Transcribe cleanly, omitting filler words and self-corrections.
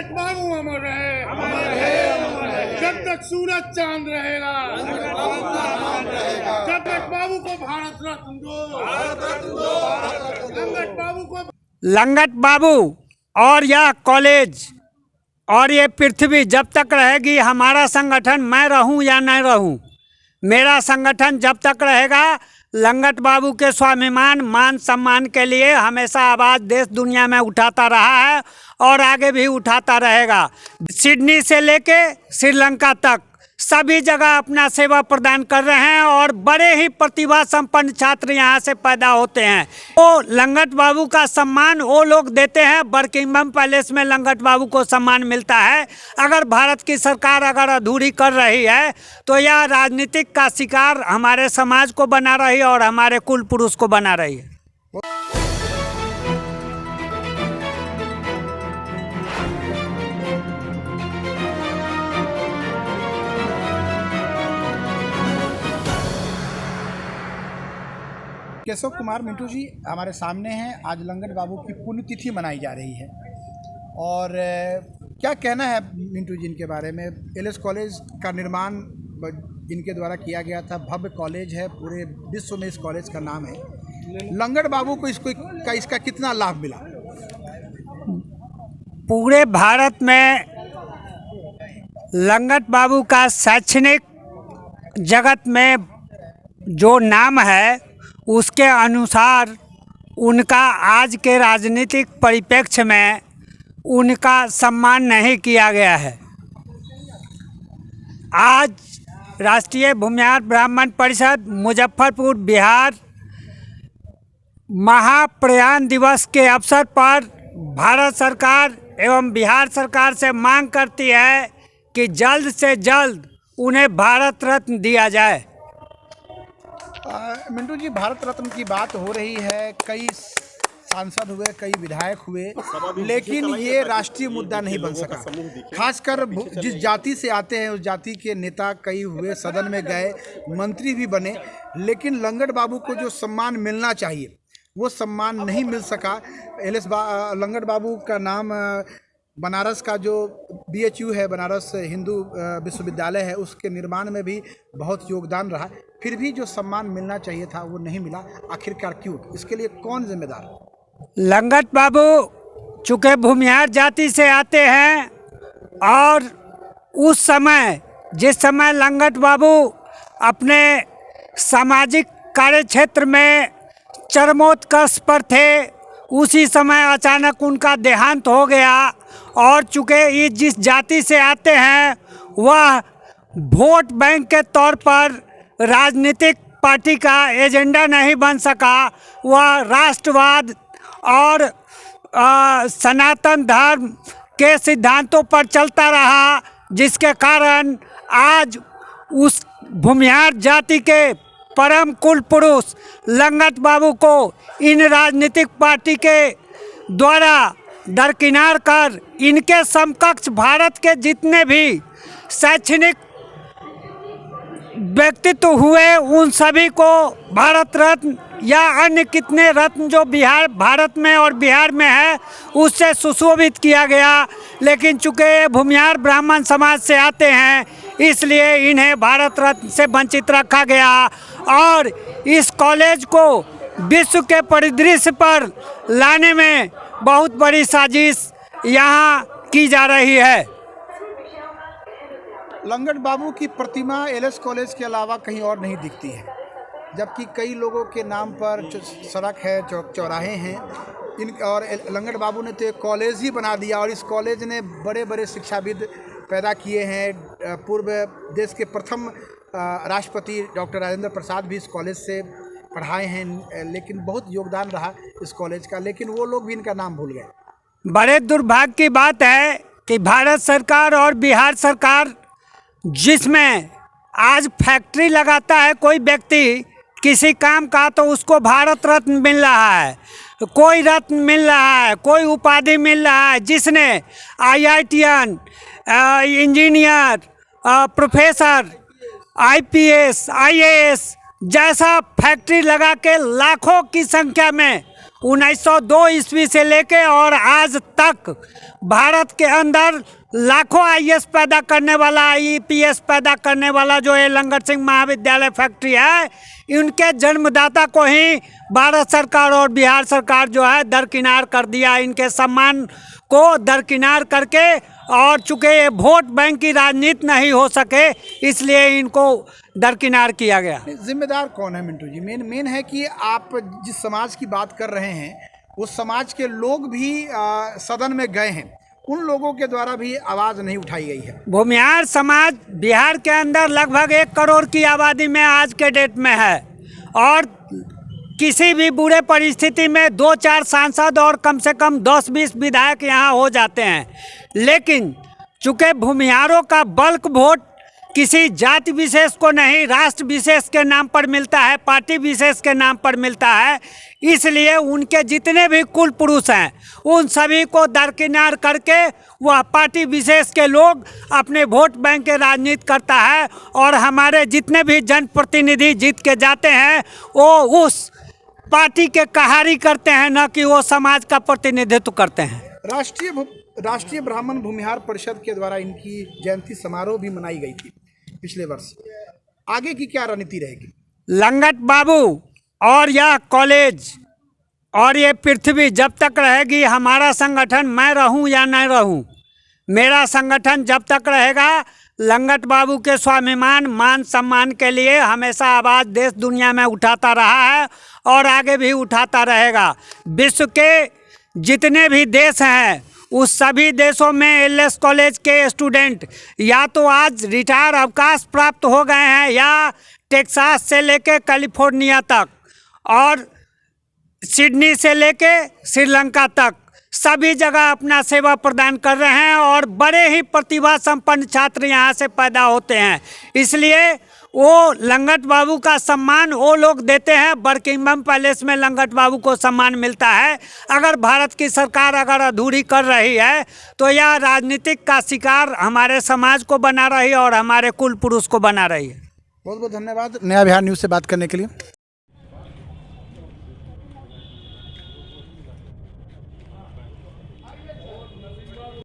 लंगट बाबू अमर रहे, जब तक सूरज चांद रहेगा, लंगट बाबू को भारत रत्न दो, लंगट बाबू को। लंगट बाबू और यह कॉलेज और ये पृथ्वी जब तक रहेगी, हमारा संगठन, मैं रहूं या नहीं रहूं, मेरा संगठन जब तक रहेगा, लंगट बाबू के स्वाभिमान मान सम्मान के लिए हमेशा आवाज़ देश दुनिया में उठाता रहा है और आगे भी उठाता रहेगा। सिडनी से लेके श्रीलंका तक सभी जगह अपना सेवा प्रदान कर रहे हैं और बड़े ही प्रतिभा संपन्न छात्र यहाँ से पैदा होते हैं। वो लंगट बाबू का सम्मान वो लोग देते हैं, बर्किंघम पैलेस में लंगट बाबू को सम्मान मिलता है। अगर भारत की सरकार अगर अधूरी कर रही है तो यह राजनीतिक का शिकार हमारे समाज को बना रही है और हमारे कुल पुरुष को बना रही है। केशव कुमार मिंटू जी हमारे सामने हैं। आज लंगट बाबू की पुण्यतिथि मनाई जा रही है और क्या कहना है मिंटू जी इनके बारे में? एलएस कॉलेज का निर्माण इनके द्वारा किया गया था, भव्य कॉलेज है, पूरे विश्व में इस कॉलेज का नाम है। लंगट बाबू को इसका कितना लाभ मिला? पूरे भारत में लंगट बाबू का शैक्षणिक जगत में जो नाम है उसके अनुसार उनका आज के राजनीतिक परिप्रेक्ष्य में उनका सम्मान नहीं किया गया है। आज राष्ट्रीय भूमिहार ब्राह्मण परिषद मुजफ्फरपुर बिहार महाप्रयाण दिवस के अवसर पर भारत सरकार एवं बिहार सरकार से मांग करती है कि जल्द से जल्द उन्हें भारत रत्न दिया जाए। मिंटू जी, भारत रत्न की बात हो रही है, कई सांसद हुए, कई विधायक हुए, लेकिन ये राष्ट्रीय मुद्दा नहीं बन सका। खासकर जिस जाति से आते हैं उस जाति के नेता कई हुए, सदन में गए, मंत्री भी बने, लेकिन लंगट बाबू को जो सम्मान मिलना चाहिए वो सम्मान नहीं मिल सका। लंगट बाबू का नाम बनारस का जो BHU है, बनारस हिंदू विश्वविद्यालय है, उसके निर्माण में भी बहुत योगदान रहा, फिर भी जो सम्मान मिलना चाहिए था वो नहीं मिला। आखिरकार क्यों? इसके लिए कौन जिम्मेदार? लंगट बाबू चूँकि भूमिहार जाति से आते हैं और उस समय जिस समय लंगट बाबू अपने सामाजिक कार्य क्षेत्र में चरमोत्कर्ष पर थे, उसी समय अचानक उनका देहांत हो गया और चूँकि ये जिस जाति से आते हैं वह वोट बैंक के तौर पर राजनीतिक पार्टी का एजेंडा नहीं बन सका, वह राष्ट्रवाद और सनातन धर्म के सिद्धांतों पर चलता रहा, जिसके कारण आज उस भूमिहार जाति के परम कुल पुरुष लंगट बाबू को इन राजनीतिक पार्टी के द्वारा दरकिनार कर इनके समकक्ष भारत के जितने भी शैक्षणिक व्यक्तित्व हुए उन सभी को भारत रत्न या अन्य कितने रत्न जो भारत में और बिहार में है उससे सुशोभित किया गया। लेकिन चूँकि भूमिहार ब्राह्मण समाज से आते हैं इसलिए इन्हें भारत रत्न से वंचित रखा गया और इस कॉलेज को विश्व के परिदृश्य पर लाने में बहुत बड़ी साजिश यहाँ की जा रही है। लंगट बाबू की प्रतिमा एलएस कॉलेज के अलावा कहीं और नहीं दिखती है, जबकि कई लोगों के नाम पर सड़क है, चौराहे हैं, और लंगट बाबू ने तो एक कॉलेज ही बना दिया और इस कॉलेज ने बड़े बड़े शिक्षाविद पैदा किए हैं। पूर्व देश के प्रथम राष्ट्रपति डॉक्टर राजेंद्र प्रसाद भी इस कॉलेज से पढ़ाए हैं, लेकिन बहुत योगदान रहा इस कॉलेज का, लेकिन वो लोग भी इनका नाम भूल गए। बड़े दुर्भाग्य की बात है कि भारत सरकार और बिहार सरकार जिसमें आज फैक्ट्री लगाता है कोई व्यक्ति किसी काम का तो उसको भारत रत्न मिल रहा है, कोई रत्न मिल रहा है, कोई उपाधि मिल रहा है, जिसने IITian, engineer, professor, IPS, IAS जैसा फैक्ट्री लगा के लाखों की संख्या में 1902 ईस्वी से लेके और आज तक भारत के अंदर लाखों आईएएस पैदा करने वाला, आईपीएस पैदा करने वाला जो ये लंगर सिंह महाविद्यालय फैक्ट्री है, इनके जन्मदाता को ही भारत सरकार और बिहार सरकार जो है दरकिनार कर दिया। इनके सम्मान को दरकिनार करके, और चूँकि ये वोट बैंक की राजनीति नहीं हो सके इसलिए इनको दरकिनार किया गया। जिम्मेदार कौन है मिंटू जी? मेन है कि आप जिस समाज की बात कर रहे हैं उस समाज के लोग भी सदन में गए हैं, उन लोगों के द्वारा भी आवाज़ नहीं उठाई गई है। भूमिहार समाज बिहार के अंदर लगभग 1 करोड़ की आबादी में आज के डेट में है, और किसी भी बुरे परिस्थिति में 2-4 सांसद और कम से कम 10-20 विधायक यहाँ हो जाते हैं। लेकिन चूँकि भूमिहारों का बल्क वोट किसी जाति विशेष को नहीं, राष्ट्र विशेष के नाम पर मिलता है, पार्टी विशेष के नाम पर मिलता है, इसलिए उनके जितने भी कुल पुरुष हैं उन सभी को दरकिनार करके वह पार्टी विशेष के लोग अपने वोट बैंक के राजनीति करता है। और हमारे जितने भी जनप्रतिनिधि जीत के जाते हैं वो उस पार्टी के कहारी करते हैं, न कि वो समाज का प्रतिनिधित्व करते हैं। राष्ट्रीय ब्राह्मण भूमिहार परिषद के द्वारा इनकी जयंती समारोह भी मनाई गई थी पिछले वर्ष। आगे की क्या रणनीति रहेगी? लंगट बाबू और यह कॉलेज और ये पृथ्वी जब तक रहेगी, हमारा संगठन, मैं रहूं या नहीं रहूं, मेरा संगठन जब तक रहेगा, लंगट बाबू के स्वाभिमान मान सम्मान के लिए हमेशा आवाज़ देश दुनिया में उठाता रहा है और आगे भी उठाता रहेगा। विश्व के जितने भी देश हैं उस सभी देशों में एलएस कॉलेज के स्टूडेंट या तो आज रिटायर अवकाश प्राप्त हो गए हैं, या टेक्सास से लेके कैलिफोर्निया तक और सिडनी से लेके श्रीलंका तक सभी जगह अपना सेवा प्रदान कर रहे हैं, और बड़े ही प्रतिभा संपन्न छात्र यहाँ से पैदा होते हैं। इसलिए वो लंगट बाबू का सम्मान वो लोग देते हैं। बर्किंघम पैलेस में लंगट बाबू को सम्मान मिलता है। अगर भारत की सरकार अगर अधूरी कर रही है तो यह राजनीतिक का शिकार हमारे समाज को बना रही है और हमारे कुल पुरुष को बना रही है। बहुत बहुत धन्यवाद नया बिहार न्यूज़ से बात करने के लिए।